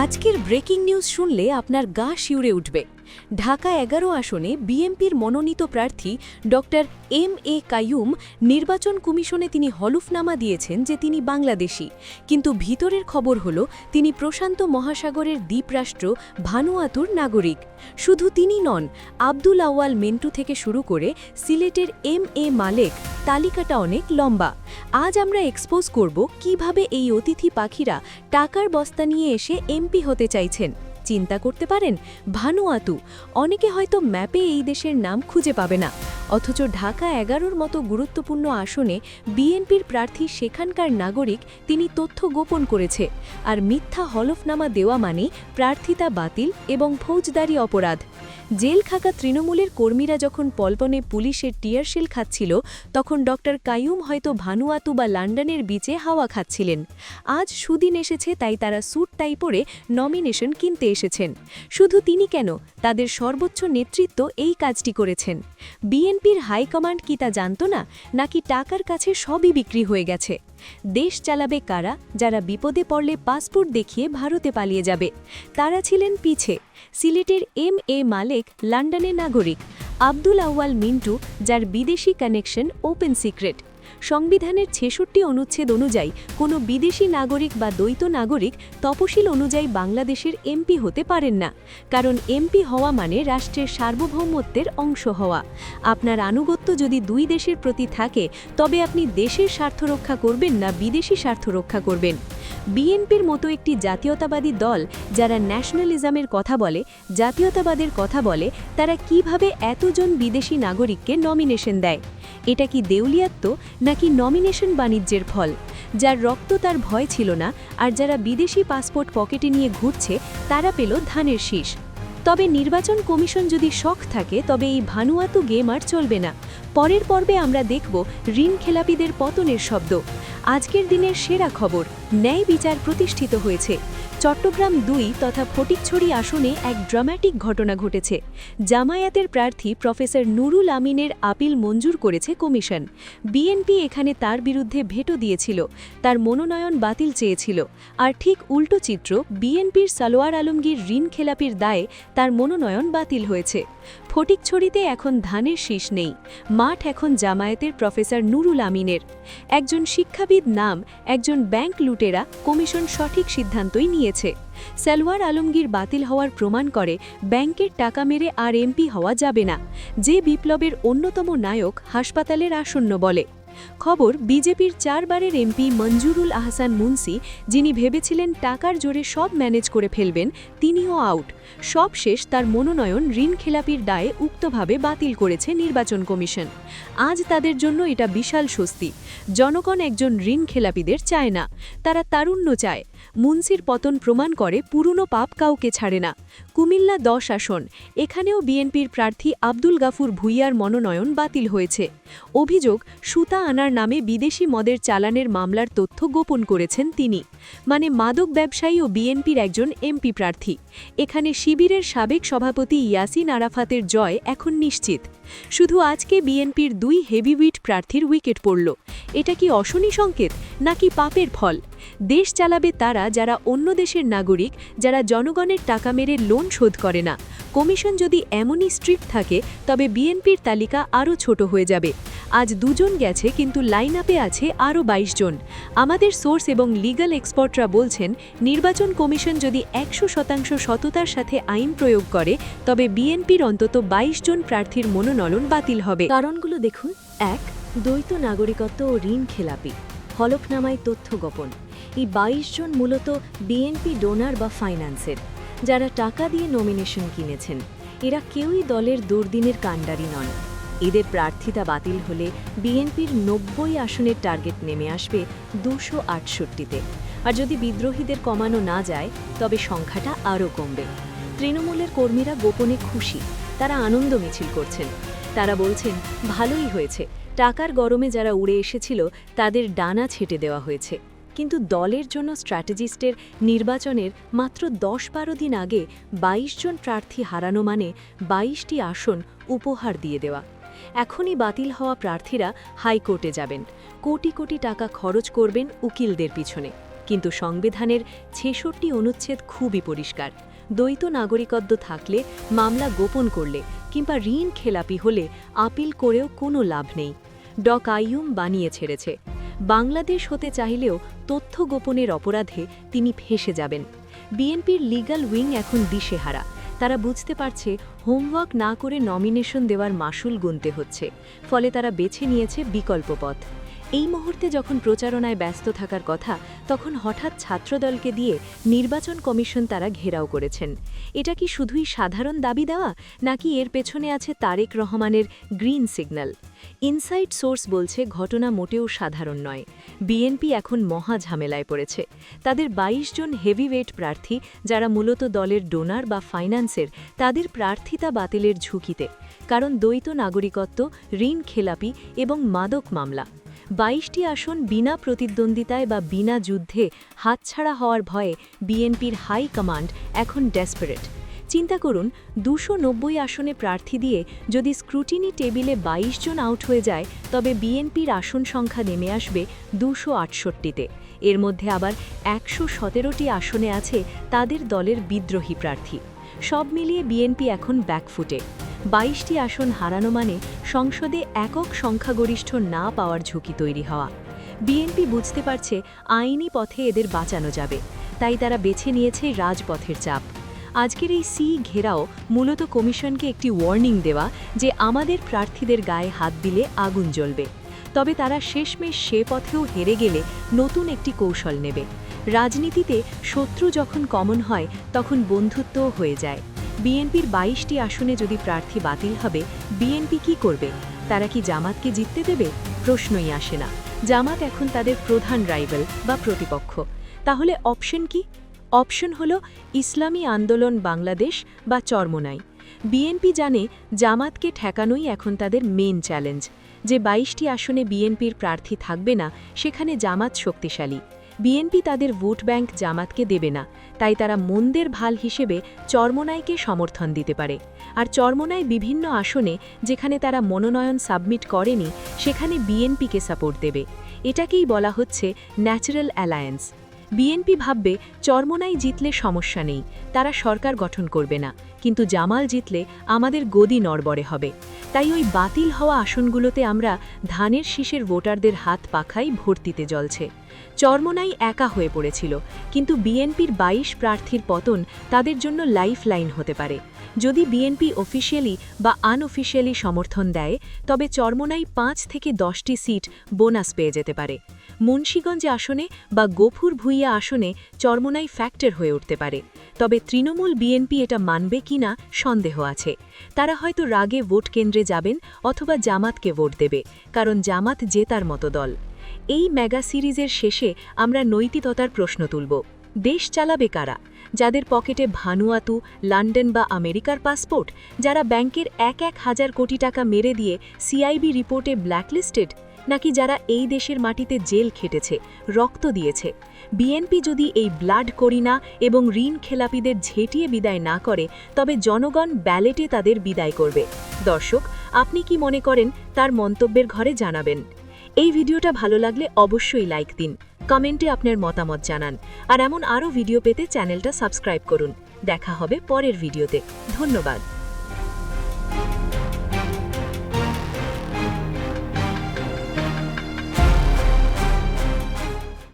আজকের breaking news শুনলে আপনার গা শিউরে উঠবে। ঢাকা ১১ আসনে বিএনপির মনোনীত প্রার্থী ডক্টর এম.এ. কাইয়ুম নির্বাচন কমিশনে তিনি হলফনামা দিয়েছেন যে তিনি বাংলাদেশী, কিন্তু ভিতরের খবর হল তিনি প্রশান্ত মহাসাগরের দ্বীপরাষ্ট্র ভানুয়াতুর নাগরিক। শুধু তিনি নন, আব্দুল আউয়াল মেন্টু থেকে শুরু করে সিলেটের এম.এ. মালেক, তালিকাটা অনেক লম্বা। আজ আমরা এক্সপোজ করব কিভাবে এই অতিথি পাখিরা টাকার বস্তা নিয়ে এসে এমপি হতে চাইছেন। চিন্তা করতে পারেন, ভানুয়াতু, অনেকে হয়তো ম্যাপে এই দেশের নাম খুঁজে পাবে না, অথচ ঢাকা ১১-র মতো গুরুত্বপূর্ণ আসনে বিএনপির প্রার্থী সেখানকার নাগরিক, তিনি তথ্য গোপন করেছে। আর মিথ্যা হলফনামা দেওয়া মানে প্রার্থিতা বাতিল এবং ফৌজদারি অপরাধ। জেল খাকা তৃণমূলের কর্মীরা যখন পল্পনে পুলিশের টিয়ারশেল খাচ্ছিল, তখন ডক্টর কাইয়ুম হয়তো ভানুয়াতু বা লন্ডনের বিচে হাওয়া খাচ্ছিলেন। আজ সুদিন এসেছে, তাই তারা স্যুট টাই পরে নমিনেশন কিনতে এসেছেন। শুধু তিনি কেন, তাদের সর্বোচ্চ নেতৃত্ব এই কাজটি করেছেন। বিএনপির হাইকমান্ড কি তা জানত না, নাকি টাকার কাছে সবই বিক্রি হয়ে গেছে? দেশ চালাবে কারা? যারা বিপদে পড়লে পাসপোর্ট দেখিয়ে ভারতে পালিয়ে যাবে। তারা ছিলেন পিছে সিলেটের এম.এ. মালেক, লন্ডনের নাগরিক; আব্দুল আউয়াল মিন্টু, যার বিদেশি কানেকশন ওপেন সিক্রেট। সংবিধানের ৬৬ অনুচ্ছেদ অনুযায়ী কোনো বিদেশি নাগরিক বা দ্বৈত নাগরিক তপশিল অনুযায়ী বাংলাদেশের এমপি হতে পারেন না, কারণ এমপি হওয়া মানে রাষ্ট্রের সার্বভৌমত্বের অংশ হওয়া। আপনার আনুগত্য যদি দুই দেশের প্রতি থাকে, তবে আপনি দেশের স্বার্থ রক্ষা করবেন না বিদেশি স্বার্থ রক্ষা করবেন। বিএনপির মতো একটি জাতীয়তাবাদী দল যারা ন্যাশনালিজমের কথা বলে, জাতীয়তাবাদের কথা বলে, তারা কিভাবে এতজন বিদেশি নাগরিককে নমিনেশন দেয়? এটা কি দেউলিয়াত্ব, নাকি নমিনেশন বাণিজ্যের ফল? যার রক্ত তার ভয় ছিল না, আর যারা বিদেশি পাসপোর্ট পকেটে নিয়ে ঘুরছে, তারা পেল ধানের শীষ। তবে নির্বাচন কমিশন যদি শখ থাকে, তবে এই ভানুয়াতু গেম আর চলবে না। পরের পর্বে আমরা দেখব ঋণ খেলাপিদের পতনের শব্দ। আজকের দিনের সেরা খবর, ন্যায় বিচার প্রতিষ্ঠিত হয়েছে। চট্টগ্রাম ২ তথা ফটিকছড়ি আসনে এক ড্রামাটিক ঘটনা ঘটেছে। জামায়াতের প্রার্থী প্রফেসর নুরুল আমিনের আপিল মঞ্জুর করেছে কমিশন। বিএনপি এখানে তার বিরুদ্ধে ভেটো দিয়েছিল, তার মনোনয়ন বাতিল চেয়েছিল। আর ঠিক উল্টো চিত্র, বিএনপির সালোয়ার আলমগীর ঋণ খেলাপির দায়ে তার মনোনয়ন বাতিল হয়েছে। ফটিকছড়িতে এখন ধানের শীষ নেই, মাঠ এখন জামায়াতের প্রফেসর নুরুল আমিনের। একজন শিক্ষাবিদ নাম, একজন ব্যাংক লুটেরা, কমিশন সঠিক সিদ্ধান্তই নিয়েছে। সালোয়ার আলমগীর বাতিল হওয়ার প্রমাণ করে ব্যাংকের টাকা মেরে আর এমপি হওয়া যাবে না। যে বিপ্লবের অন্যতম নায়ক হাসপাতালের আসন্ন বলে। খবর, বিজেপির ৪ বারের এমপি মঞ্জুরুল আহসান মুন্সি, যিনি ভেবেছিলেন টাকার জোরে সব ম্যানেজ করে ফেলবেন, তিনিও আউট। সব শেষ, তার মনোনয়ন ঋণ খেলাপির দায়ে উক্তভাবে বাতিল করেছে নির্বাচন কমিশন। আজ তাদের জন্য এটা বিশাল স্বস্তি। জনগণ একজন ঋণ খেলাপিদের চায় না, তারা তারুণ্য চায়। মুন্সির পতন প্রমাণ করে পুরনো পাপ কাউকে ছাড়ে না। কুমিল্লা ১০ আসন, এখানেও বিএনপির প্রার্থী আব্দুল গাফুর ভুইয়ার মনোনয়ন বাতিল হয়েছে। অভিযোগ, সুতা আনার নামে বিদেশি মদের চালানের মামলার তথ্য গোপন করেছেন তিনি। মানে মাদক ব্যবসায়ী ও বিএনপির একজন এমপি প্রার্থী। এখানে শিবিরের সাবেক সভাপতি ইয়াসিন আরাফাতের জয় এখন নিশ্চিত। শুধু আজকে বিএনপির ২ হেভিউইট প্রার্থীর উইকেট পড়ল। এটা কি অশনি সংকেত, নাকি পাপের ফল? দেশ চালাবে তারা যারা অন্য দেশের নাগরিক, যারা জনগণের টাকা মেরে লোন শোধ করে না। কমিশন যদি এমনই স্ট্রিক্ট থাকে, তবে বিএনপির তালিকা আরও ছোট হয়ে যাবে। আজ ২ জন গেছে, কিন্তু লাইন আপে আছে আরও ২২ জন। আমাদের সোর্স এবং লিগ্যাল এক্সপার্টরা বলছেন, নির্বাচন কমিশন যদি ১০০% সততার সাথে আইন প্রয়োগ করে, তবে বিএনপির অন্তত ২২ জন প্রার্থীর মনোনয়ন বাতিল হবে। কারণগুলো দেখুন। ১. দ্বৈত নাগরিকত্ব ও ঋণ খেলাপি, হলফনামায় তথ্য গোপন। এই ২২ জন মূলত বিএনপি ডোনার বা ফাইন্যান্সের, যারা টাকা দিয়ে নমিনেশন কিনেছেন। এরা কেউই দলের দুর্দিনের কাণ্ডারি নন। এদের প্রার্থিতা বাতিল হলে বিএনপির ৯০ আসনের টার্গেট নেমে আসবে ২৬৮তে। আর যদি বিদ্রোহীদের কমানো না যায়, তবে সংখ্যাটা আরও কমবে। তৃণমূলের কর্মীরা গোপনে খুশি, তারা আনন্দ মিছিল করছেন। তারা বলছেন, ভালোই হয়েছে, টাকার গরমে যারা উড়ে এসেছিল তাদের ডানা ছেঁটে দেওয়া হয়েছে। কিন্তু দলের জন্য স্ট্র্যাটেজিস্টের নির্বাচনের মাত্র ১০-১২ দিন আগে ২২ জন প্রার্থী হারানো মানে ২২টি আসন উপহার দিয়ে দেওয়া। এখনই বাতিল হওয়া প্রার্থীরা হাইকোর্টে যাবেন, কোটি কোটি টাকা খরচ করবেন উকিলদের পিছনে। কিন্তু সংবিধানের ৬৬ অনুচ্ছেদ খুবই পরিষ্কার। দ্বৈত নাগরিকত্ব থাকলে, মামলা গোপন করলে কিংবা ঋণ খেলাপি হলে আপিল করেও কোনো লাভ নেই। কাইয়ুম বানিয়ে ছেড়েছে। বাংলাদেশ হতে চাইলেও তথ্য গোপনের অপরাধে তিনি ফেঁসে যাবেন। বিএনপির লিগ্যাল উইং এখন দিশেহারা। তারা বুঝতে পারছে হোমওয়ার্ক না করে নমিনেশন দেওয়ার মাসুল গুনতে হচ্ছে, ফলে তারা বেছে নিয়েছে বিকল্প পথ। এই মুহূর্তে যখন প্রচারণায় ব্যস্ত থাকার কথা, তখন হঠাৎ ছাত্রদলকে দিয়ে নির্বাচন কমিশন তারা ঘেরাও করেছেন। এটা কি শুধুই সাধারণ দাবি দেওয়া, নাকি এর পেছনে আছে তারেক রহমানের গ্রিন সিগন্যাল? ইনসাইড সোর্স বলছে ঘটনা মোটেও সাধারণ নয়। বিএনপি এখন মহা ঝামেলায় পড়েছে। তাদের ২২ জন হেভিওয়েট প্রার্থী, যারা মূলত দলের ডোনার বা ফাইন্যান্সের, তাদের প্রার্থিতা বাতিলের ঝুঁকিতে। কারণ দ্বৈত নাগরিকত্ব, ঋণ খেলাপি এবং মাদক মামলা। ২২টি আসন বিনা প্রতিদ্বন্দ্বিতায় বা বিনা যুদ্ধে হাতছাড়া হওয়ার ভয়ে বিএনপির হাই কমান্ড এখন ডেসপারেট। চিন্তা করুন, ২৯০ আসনে প্রার্থী দিয়ে যদি স্ক্রুটিনি টেবিলে ২২ জন আউট হয়ে যায়, তবে বিএনপির আসন সংখ্যা নেমে আসবে ২৬৮তে। এর মধ্যে আবার ১১৭টি আসনে আছে তাদের দলের বিদ্রোহী প্রার্থী। সব মিলিয়ে বিএনপি এখন ব্যাকফুটে। ২২টি আসন হারানো মানে সংসদে একক সংখ্যাগরিষ্ঠ না পাওয়ার ঝুঁকি তৈরি হওয়া। বিএনপি বুঝতে পারছে আইনি পথে এদের বাঁচানো যাবে, তাই তারা বেছে নিয়েছে রাজপথের চাপ। আজকের এই ঘেরাও মূলত কমিশনকে একটি ওয়ার্নিং দেওয়া যে আমাদের প্রার্থীদের গায়ে হাত দিলে আগুন জ্বলবে। তবে তারা শেষমেশ সে পথেও হেরে গেলে নতুন একটি কৌশল নেবে। রাজনীতিতে শত্রু যখন কমন হয়, তখন বন্ধুত্বও হয়ে যায়। বিএনপির ২২টি আসনে যদি প্রার্থী বাতিল হবে, বিএনপি কি করবে? তারা কি জামাতকে জিততে দেবে? প্রশ্নই আসে না। জামাত এখন তাদের প্রধান রাইভাল বা প্রতিপক্ষ। তাহলে অপশন কি? অপশন হলো ইসলামী আন্দোলন বাংলাদেশ বা চরমোনাই। বিএনপি জানে জামাতকে ঠেকানোই এখন তাদের মেন চ্যালেঞ্জ। যে ২২টি আসনে বিএনপির প্রার্থী থাকবে না, সেখানে জামাত শক্তিশালী। বিএনপি তাদের ভোট ব্যাংক জামাতকে দেবে না, তাই তারা মন্দের ভাল হিসেবে চরমোনাইকে সমর্থন দিতে পারে। আর চরমোনাই বিভিন্ন আসনে যেখানে তারা মনোনয়ন সাবমিট করেনি, সেখানে বিএনপিকে সাপোর্ট দেবে। এটাকেই বলা হচ্ছে ন্যাচারাল অ্যালায়েন্স। বিএনপি ভাববে চরমোনাই জিতলে সমস্যা নেই, তারা সরকার গঠন করবে না, কিন্তু জামাল জিতলে আমাদের গদি নড়বড়ে হবে। তাই ওই বাতিল হওয়া আসনগুলোতে আমরা ধানের শীষের ভোটারদের হাত পাখাই ভর্তিতে জ্বলছে। চরমোনাই একা হয়ে পড়েছিল, কিন্তু বিএনপির ২২ প্রার্থীর পতন তাদের জন্য লাইফ লাইন হতে পারে। যদি বিএনপি অফিসিয়ালি বা আনঅফিসিয়ালি সমর্থন দেয়, তবে চরমোনাই ৫ থেকে ১০টি সিট বোনাস পেয়ে যেতে পারে। মুন্সিগঞ্জ আসনে বা গফুর ভুইয়া আসনে চরমোনাই ফ্যাক্টর হয়ে উঠতে পারে। তবে তৃণমূল বিএনপি এটা মানবে কিনা সন্দেহ আছে। তারা হয়তো রাগে ভোট কেন্দ্রে যাবেন অথবা জামাতকে ভোট দেবে, কারণ জামাত জেতার মতো দল। এই মেগা সিরিজের শেষে আমরা নৈতিকতার প্রশ্ন তুলব। দেশ চালাবে কারা? যাদের পকেটে ভানুয়াতু, লন্ডন বা আমেরিকার পাসপোর্ট, যারা ব্যাংকের ১,০০০ কোটি টাকা মেরে দিয়ে সিআইবি রিপোর্টে ব্ল্যাকলিস্টেড, নাকি যারা এই দেশের মাটিতে জেল খেটেছে, রক্ত দিয়েছে? বিএনপি যদি এই ব্লাড করিনা এবং ঋণ খেলাপিদের ঝেঁটিয়ে বিদায় না করে, তবে জনগণ ব্যালেটে তাদের বিদায় করবে। দর্শক, আপনি কি মনে করেন? তার মন্তব্যের ঘরে জানাবেন। এই ভিডিওটা ভালো লাগলে অবশ্যই লাইক দিন, কমেন্টে আপনার মতামত জানান, আর এমন আরও ভিডিও পেতে চ্যানেলটা সাবস্ক্রাইব করুন। দেখা হবে পরের ভিডিওতে। ধন্যবাদ।